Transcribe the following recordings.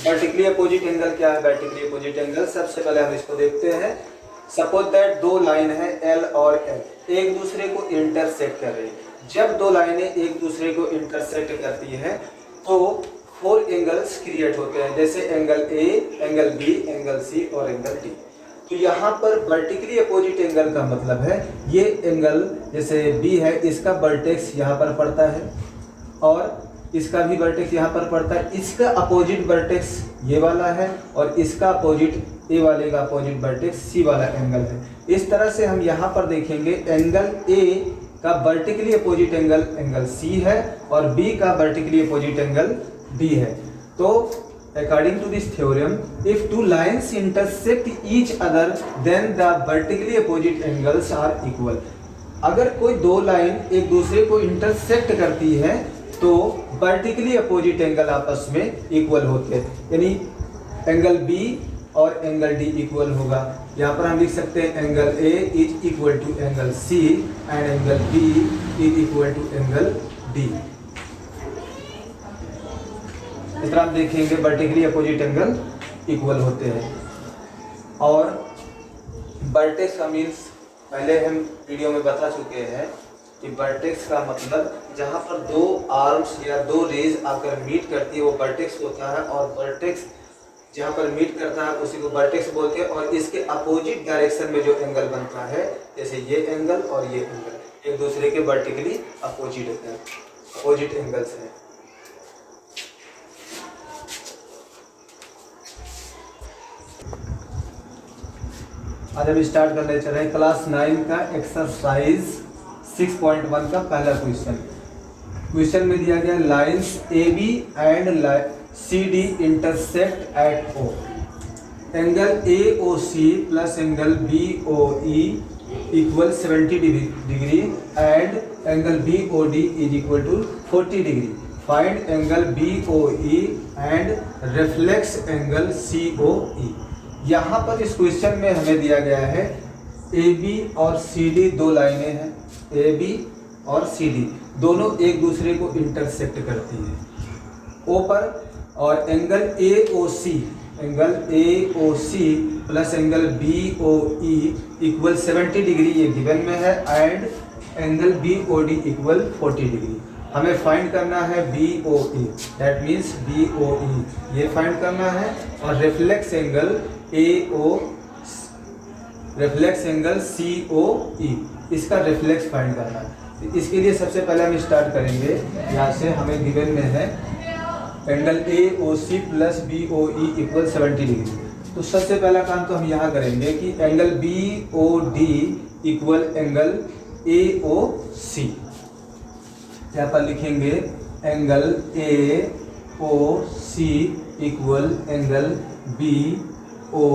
Vertically opposite angle क्या है? Vertically opposite angle, सबसे पहले हम इसको देखते हैं। सपोज दैट दो लाइन है एल और एल, एक दूसरे को इंटरसेक्ट कर रही है। जब दो लाइनें एक दूसरे को इंटरसेक्ट करती हैं तो 4 एंगल्स क्रिएट होते हैं, जैसे angle A, angle B, angle C और एंगल डी। तो यहाँ पर वर्टिकली अपोजिट एंगल का मतलब है ये एंगल, जैसे बी है, इसका वर्टेक्स यहाँ पर पड़ता है और इसका भी वर्टेक्स यहाँ पर पड़ता है। इसका अपोजिट वर्टेक्स ये वाला है और इसका अपोजिट, ए वाले का अपोजिट वर्टेक्स सी वाला एंगल है। इस तरह से हम यहाँ पर देखेंगे एंगल ए का vertically opposite angle angle C है और बी का वर्टिकली अपोजिट एंगल डी है। तो according to this theorem, if two lines intersect each other then the vertically opposite angles are equal. अगर कोई दो लाइन एक दूसरे को इंटरसेक्ट करती है तो वर्टिकली अपोजिट एंगल आपस में इक्वल होते हैं, यानी एंगल बी और एंगल डी इक्वल होगा। यहाँ पर हम लिख सकते हैं angle A is equal to angle C and angle B is equal to angle D. इस तरह हम देखेंगे वर्टिकली अपोजिट एंगल इक्वल होते हैं। और वर्टेक्स का मीन्स पहले हम वीडियो में बता चुके हैं कि वर्टेक्स का मतलब जहाँ पर दो आर्म्स या दो रेज आकर मीट करती है वो वर्टेक्स होता है, और वर्टेक्स जहाँ पर मीट करता है उसी को वर्टेक्स बोलते हैं। और इसके अपोजिट डायरेक्शन में जो एंगल बनता है, जैसे ये एंगल और ये एंगल, एक दूसरे के वर्टिकली अपोजिट एंगल्स हैं। आज हम स्टार्ट करने चल रहे हैं क्लास 9 का एक्सरसाइज 6.1 का पहला क्वेश्चन में दिया गया lines A B and C D intersect at O. Angle A O C plus angle B O E equal 70 degree and angle B O D is equal to 40 degree. Find angle B O E and reflex angle C O E. यहाँ पर इस question में हमें दिया गया है A B और C D दो लाइनें हैं, ए बी और सी डी दोनों एक दूसरे को इंटरसेक्ट करती हैं ओ पर, और angle A O C plus angle B O E equal 70 degree ये गिवन में है and angle B O D equal 40 degree. हमें फाइंड करना है B O E, that means B O E ये फाइंड करना है, और reflex angle reflex angle C O E, इसका रिफ्लेक्स फाइंड करना है। इसके लिए सबसे पहले हम स्टार्ट करेंगे, यहाँ से हमें गिवन में है angle A O C plus B O E equal 70 degree. तो सबसे पहला काम तो हम यहाँ करेंगे कि angle B O D equal angle A O C. यहाँ पर लिखेंगे angle A O C equal angle B O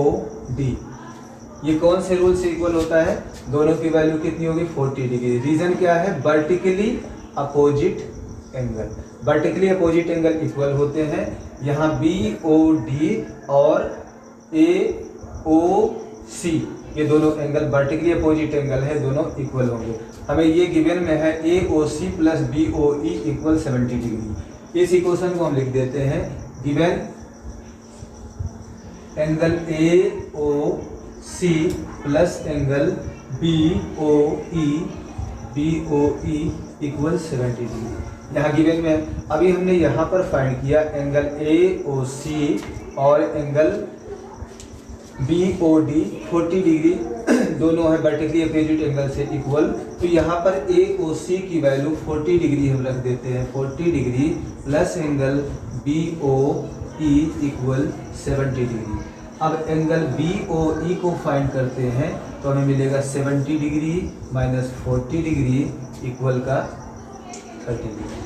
D. ये कौन से रूल से इक्वल होता है? दोनों की वैल्यू कितनी होगी? 40 डिग्री। रीजन क्या है? Vertically opposite angle. Vertically opposite angle equal होते हैं। यहाँ बी ओ डी और ए ओ सी ये दोनों एंगल वर्टिकली अपोजिट एंगल है, दोनों इक्वल होंगे। हमें ये गिवन में है A O C plus B O E equal 70 degree. इस इक्वेशन को हम लिख देते हैं given angle A O C plus angle B O E equal 70 degree. यहाँ गिवन में अभी हमने यहाँ पर फाइंड किया एंगल ए ओ सी और angle B O D 40 degree दोनों है वर्टिकली अपोजिट एंगल से इक्वल। तो यहाँ पर ए ओ सी की वैल्यू 40 डिग्री हम रख देते हैं, 40 degree plus angle B O E equal 70 degree. अब एंगल बी ओ ई को फाइंड करते हैं तो हमें मिलेगा 70 डिग्री माइनस 40 डिग्री इक्वल का 30 डिग्री।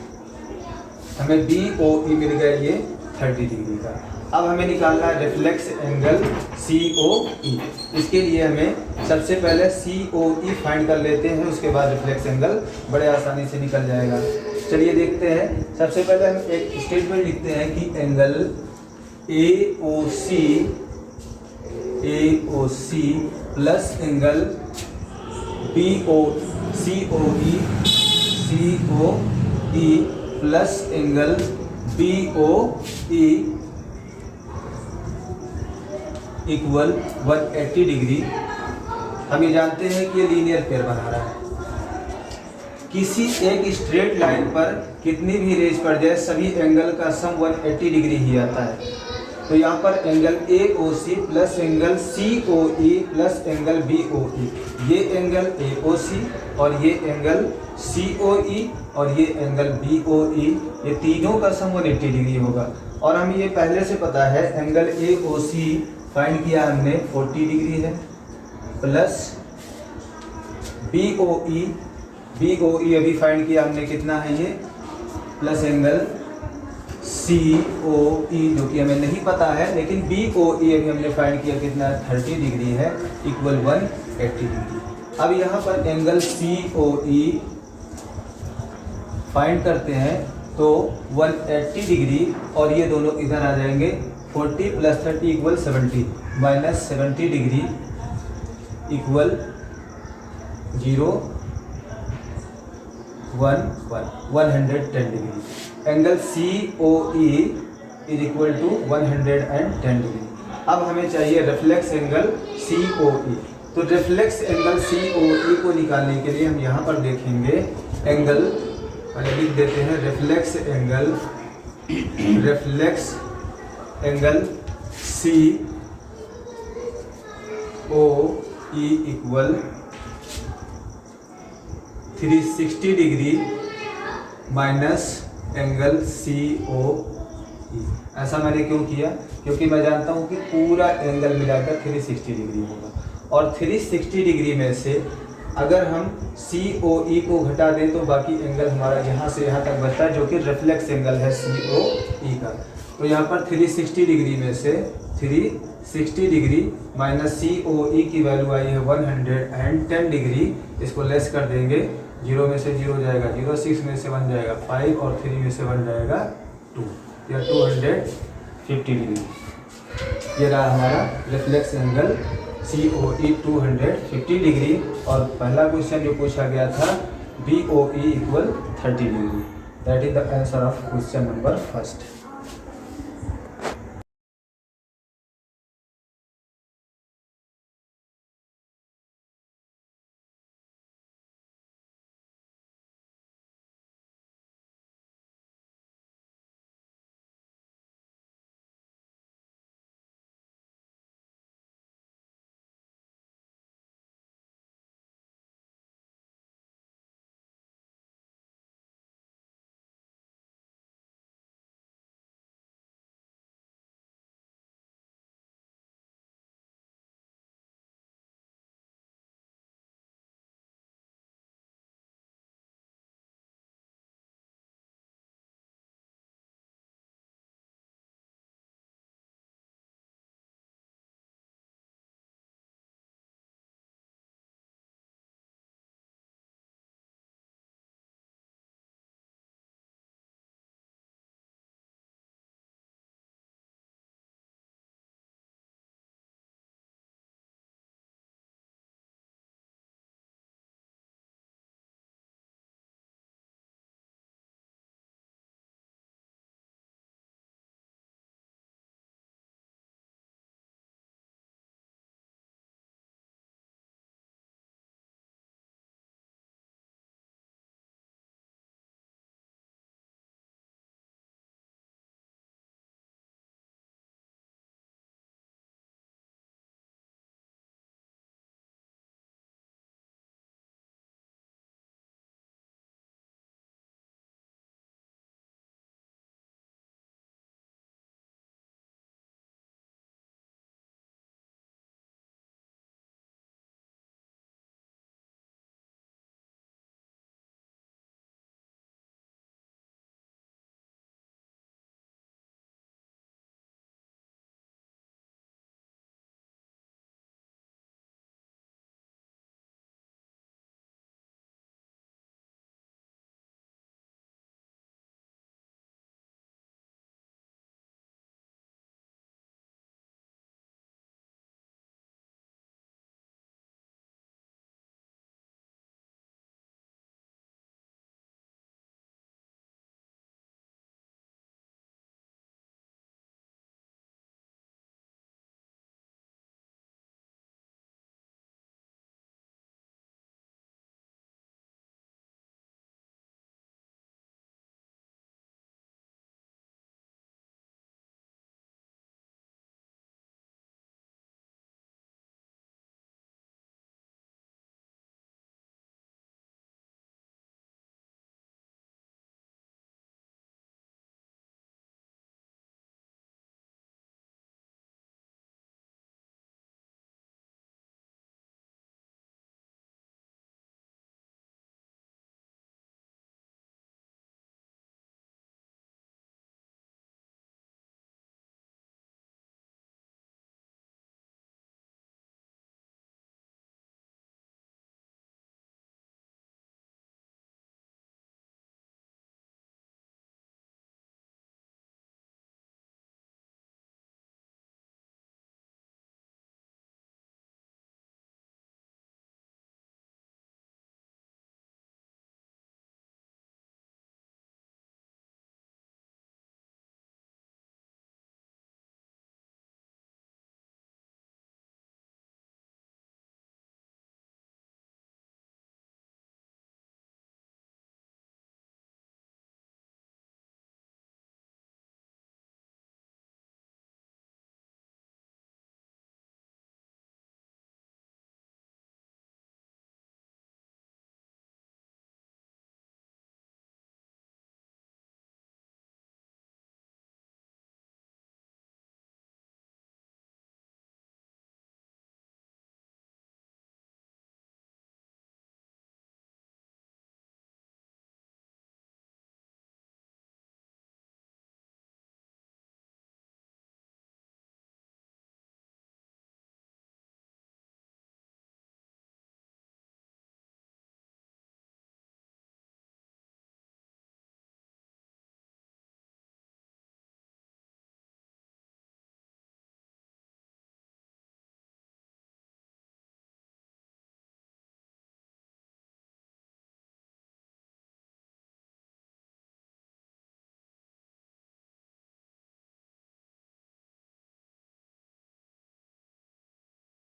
हमें बी ओ ई मिल गया ये 30 डिग्री का। अब हमें निकालना है रिफ्लेक्स एंगल सी ओ ई। इसके लिए हमें सबसे पहले सी ओ ई फाइंड कर लेते हैं, उसके बाद रिफ्लेक्स एंगल बड़े आसानी से निकल जाएगा। चलिए देखते हैं। सबसे पहले हम एक स्टेटमेंट लिखते हैं कि angle A O C plus angle B O C O E plus angle B O E equal 180 degree. हम ये जानते हैं कि ये लीनियर पेयर बना रहा है। किसी एक स्ट्रेट लाइन पर कितनी भी रेज पड़ जाए सभी एंगल का सम 180 डिग्री ही आता है। तो यहाँ पर angle AOC plus angle COE plus angle BOE, ये एंगल AOC और ये एंगल COE और ये एंगल BOE, ये तीनों का सम 180 डिग्री होगा। और हमें ये पहले से पता है एंगल AOC फाइंड किया हमने 40 डिग्री है, प्लस BOE अभी फाइंड किया हमने कितना है ये, प्लस एंगल COE जो कि हमें नहीं पता है, लेकिन BOE अभी हमने फाइंड किया कितना है 30 डिग्री है, इक्वल 180 डिग्री। अब यहाँ पर एंगल COE फाइंड करते हैं तो 180 डिग्री और ये दोनों इधर आ जाएंगे, 40 plus 30 equal 70, minus 70 degree equal 0 110 degree. Angle COE is equal to 110 degree. अब हमें चाहिए रिफ्लेक्स एंगल COE। तो रिफ्लेक्स एंगल COE को निकालने के लिए हम यहाँ पर देखेंगे एंगल, पहले लिख देते हैं reflex angle COE equal 360 degree minus angle COE। ऐसा मैंने क्यों किया, क्योंकि मैं जानता हूँ कि पूरा एंगल मिलाकर 360 डिग्री होगा, और 360 डिग्री में से अगर हम COE को घटा दें तो बाकी एंगल हमारा यहाँ से यहाँ तक बचता है, जो कि रिफ्लेक्स एंगल है COE का। तो यहाँ पर 360 डिग्री में से 360 डिग्री माइनस COE की वैल्यू आई है 110 डिग्री। इसको लेस कर देंगे, 0 में से 0 जाएगा 0, 6 में से 1 जाएगा 5 और 3 में से 1 जाएगा 2, या 250 डिग्री। ये रहा हमारा रिफ्लेक्स एंगल COE 250 डिग्री। और पहला क्वेश्चन जो पूछा गया था BOE equal 30 degree. That is the answer of question number first.